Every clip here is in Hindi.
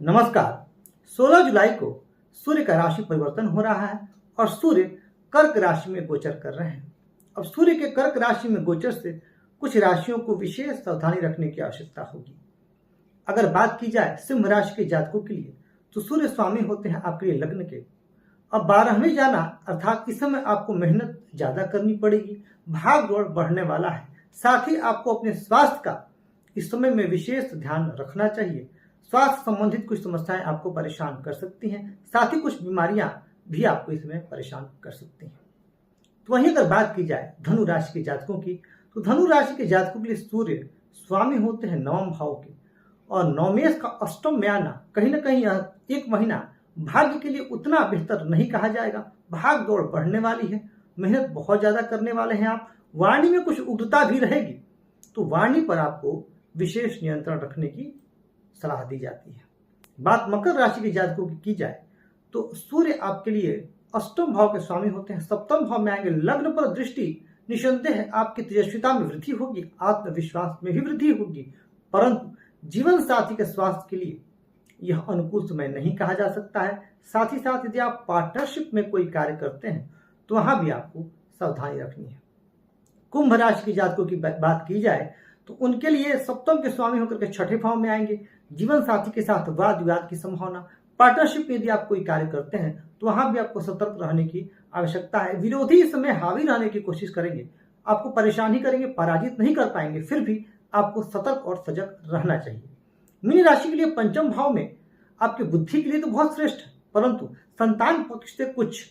नमस्कार। 16 जुलाई को सूर्य का राशि परिवर्तन हो रहा है और सूर्य कर्क राशि में गोचर कर रहे हैं। अब सूर्य के कर्क राशि में गोचर से कुछ राशियों को विशेष सावधानी रखने की आवश्यकता होगी। अगर बात की जाए सिंह राशि के जातकों के लिए तो सूर्य स्वामी होते हैं आपके लिए लग्न के। अब 12वें जाना अर्थात इस समय आपको मेहनत ज्यादा करनी पड़ेगी, भाग दौड़ बढ़ने वाला है। साथ ही आपको अपने स्वास्थ्य का इस समय में विशेष ध्यान रखना चाहिए। स्वास्थ्य संबंधित कुछ समस्याएं आपको परेशान कर सकती हैं, साथ ही कुछ बीमारियां भी आपको इसमें परेशान कर सकती हैं। तो वहीं अगर बात की जाए धनु राशि के जातकों की तो धनु राशि के जातकों के लिए सूर्य स्वामी होते हैं नवम भाव के और नवमेश का अष्टम में आना कहीं ना कहीं यह एक महीना भाग्य के लिए उतना बेहतर नहीं कहा जाएगा। भाग दौड़ बढ़ने वाली है, मेहनत बहुत ज्यादा करने वाले हैं आप। वाणी में कुछ उग्रता भी रहेगी, तो वाणी पर आपको विशेष नियंत्रण रखने की सलाह दी जाती है। बात मकर राशि के जातकों की जाए तो सूर्य आपके लिए अष्टम भाव के स्वामी होते हैं, सप्तम भाव में आएंगे। लग्न पर दृष्टि निसंदेह आपकी तेजस्विता में वृद्धि होगी, आत्मविश्वास में भी वृद्धि होगी, परंतु जीवन साथी के स्वास्थ्य के लिए यह अनुकूल समय नहीं कहा जा सकता है। साथ ही साथ यदि आप पार्टनरशिप में कोई कार्य करते हैं तो वहां भी आपको सावधानी रखनी है। कुंभ राशि के जातकों की बात की जाए तो उनके लिए सप्तम के स्वामी होकर के छठे भाव में आएंगे। जीवन साथी के साथ वाद विवाद की संभावना, पार्टनरशिप में यदि आप कोई कार्य करते हैं तो वहां भी आपको सतर्क रहने की आवश्यकता है। विरोधी इस समय हावी रहने की कोशिश करेंगे, आपको परेशान ही करेंगे, पराजित नहीं कर पाएंगे, फिर भी आपको सतर्क और सजग रहना चाहिए। मीन राशि के लिए पंचम भाव में आपकी बुद्धि के लिए तो बहुत श्रेष्ठ है, परंतु संतान पक्ष से कुछ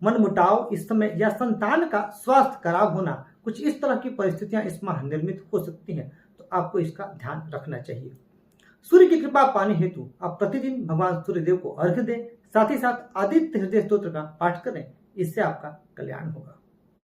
मनमुटाव इस समय या संतान का स्वास्थ्य खराब होना, कुछ इस तरह की परिस्थितियां इस माह निर्मित हो सकती हैं, तो आपको इसका ध्यान रखना चाहिए। सूर्य की कृपा पाने हेतु आप प्रतिदिन भगवान सूर्यदेव को अर्घ्य दें, साथ ही साथ आदित्य हृदय स्तोत्र का पाठ करें, इससे आपका कल्याण होगा।